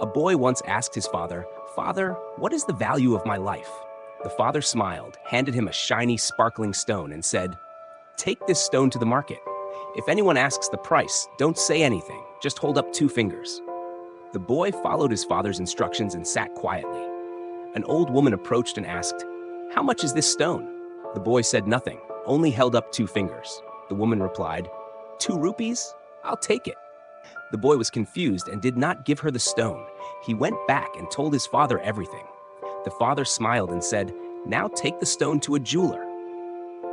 A boy once asked his father, "Father, what is the value of my life?" The father smiled, handed him a shiny, sparkling stone, and said, "Take this stone to the market. If anyone asks the price, don't say anything, just hold up 2 fingers." The boy followed his father's instructions and sat quietly. An old woman approached and asked, "How much is this stone?" The boy said nothing, only held up 2 fingers. The woman replied, "2 rupees? I'll take it." The boy was confused and did not give her the stone. He went back and told his father everything. The father smiled and said, "Now take the stone to a jeweler."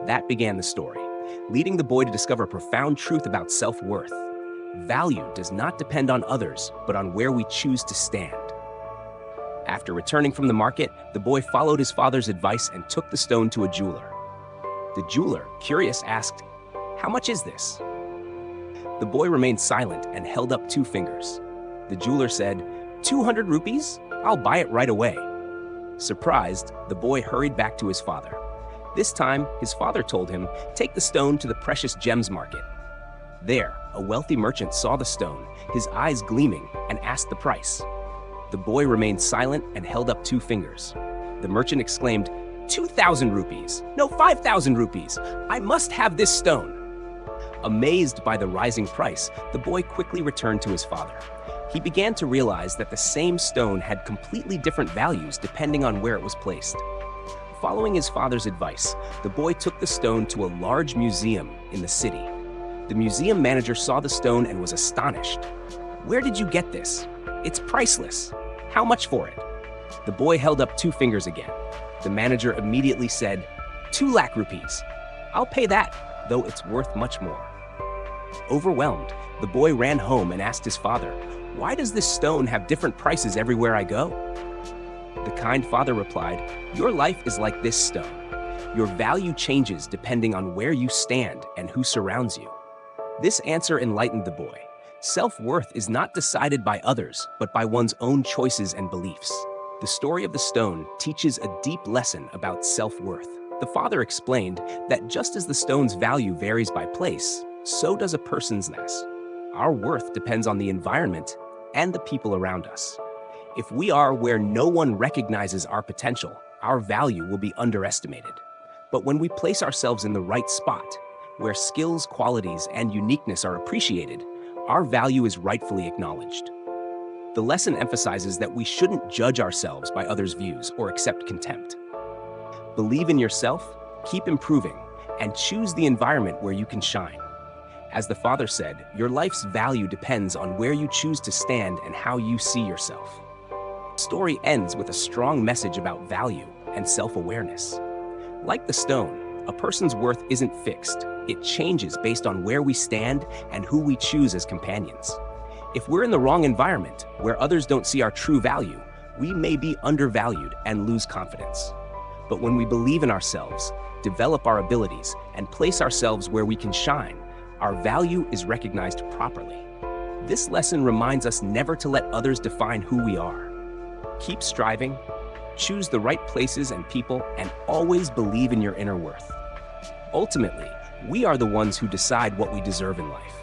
That began the story, leading the boy to discover a profound truth about self-worth. Value does not depend on others, but on where we choose to stand. After returning from the market, the boy followed his father's advice and took the stone to a jeweler. The jeweler, curious, asked, "How much is this?" The boy remained silent and held up 2 fingers. The jeweler said, 200 rupees? I'll buy it right away." Surprised, the boy hurried back to his father. This time, his father told him, "Take the stone to the precious gems market." There, a wealthy merchant saw the stone, his eyes gleaming, and asked the price. The boy remained silent and held up 2 fingers. The merchant exclaimed, 2,000 rupees! No, 5,000 rupees! I must have this stone! Amazed by the rising price, the boy quickly returned to his father. He began to realize that the same stone had completely different values depending on where it was placed. Following his father's advice, the boy took the stone to a large museum in the city. The museum manager saw the stone and was astonished. "Where did you get this? It's priceless. How much for it?" The boy held up 2 fingers again. The manager immediately said, 2 lakh rupees. I'll pay that, though it's worth much more. Overwhelmed, the boy ran home and asked his father, "Why does this stone have different prices everywhere I go?" The kind father replied, "Your life is like this stone. Your value changes depending on where you stand and who surrounds you." This answer enlightened the boy. Self-worth is not decided by others, but by one's own choices and beliefs. The story of the stone teaches a deep lesson about self-worth. The father explained that just as the stone's value varies by place, so does a person's ness. Our worth depends on the environment and the people around us. If we are where no one recognizes our potential, our value will be underestimated. But when we place ourselves in the right spot, where skills, qualities, and uniqueness are appreciated, our value is rightfully acknowledged. The lesson emphasizes that we shouldn't judge ourselves by others' views or accept contempt. Believe in yourself, keep improving, and choose the environment where you can shine. As the father said, your life's value depends on where you choose to stand and how you see yourself. The story ends with a strong message about value and self-awareness. Like the stone, a person's worth isn't fixed. It changes based on where we stand and who we choose as companions. If we're in the wrong environment, where others don't see our true value, we may be undervalued and lose confidence. But when we believe in ourselves, develop our abilities, and place ourselves where we can shine, our value is recognized properly. This lesson reminds us never to let others define who we are. Keep striving, choose the right places and people, and always believe in your inner worth. Ultimately, we are the ones who decide what we deserve in life.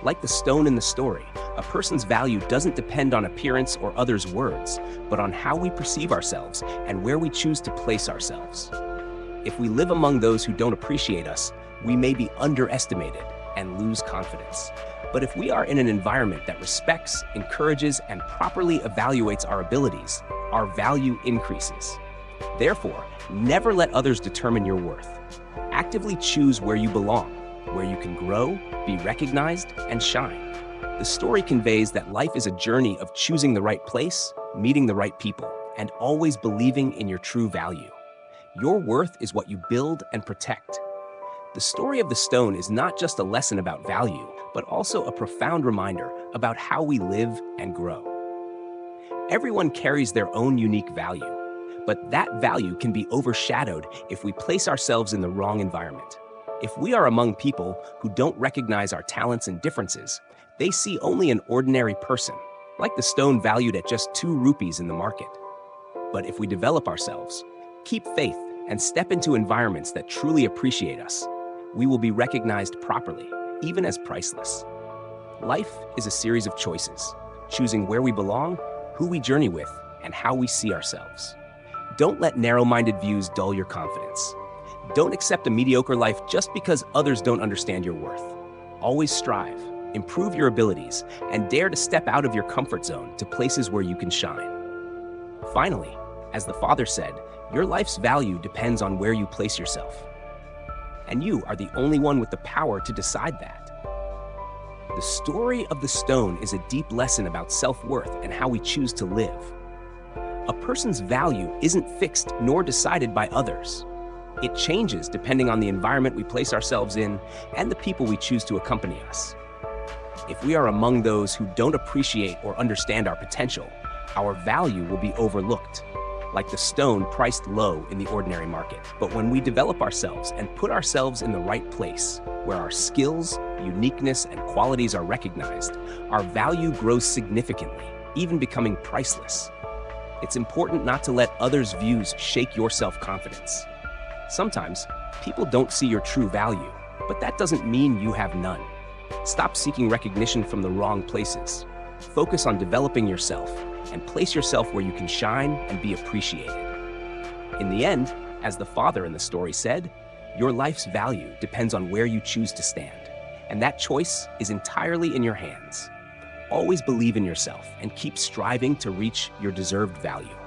Like the stone in the story, a person's value doesn't depend on appearance or others' words, but on how we perceive ourselves and where we choose to place ourselves. If we live among those who don't appreciate us, we may be underestimated and lose confidence. But if we are in an environment that respects, encourages, and properly evaluates our abilities, our value increases. Therefore, never let others determine your worth. Actively choose where you belong, where you can grow, be recognized, and shine. The story conveys that life is a journey of choosing the right place, meeting the right people, and always believing in your true value. Your worth is what you build and protect. The story of the stone is not just a lesson about value, but also a profound reminder about how we live and grow. Everyone carries their own unique value, but that value can be overshadowed if we place ourselves in the wrong environment. If we are among people who don't recognize our talents and differences, they see only an ordinary person, like the stone valued at just 2 rupees in the market. But if we develop ourselves, keep faith, and step into environments that truly appreciate us, we will be recognized properly, even as priceless. Life is a series of choices. choosing where we belong, who we journey with, and how we see ourselves. Don't let narrow-minded views dull your confidence. Don't accept a mediocre life just because others don't understand your worth. Always strive, improve your abilities, and dare to step out of your comfort zone to places where you can shine. Finally, as the Father said, your life's value depends on where you place yourself. And you are the only one with the power to decide that. The story of the stone is a deep lesson about self-worth and how we choose to live. A person's value isn't fixed nor decided by others. It changes depending on the environment we place ourselves in and the people we choose to accompany us. If we are among those who don't appreciate or understand our potential, our value will be overlooked, like the stone priced low in the ordinary market. But when we develop ourselves and put ourselves in the right place, where our skills, uniqueness, and qualities are recognized, our value grows significantly, even becoming priceless. It's important not to let others' views shake your self-confidence. Sometimes, people don't see your true value, but that doesn't mean you have none. Stop seeking recognition from the wrong places. Focus on developing yourself and place yourself where you can shine and be appreciated. In the end, as the Father in the story said, your life's value depends on where you choose to stand, and that choice is entirely in your hands. Always believe in yourself and keep striving to reach your deserved value.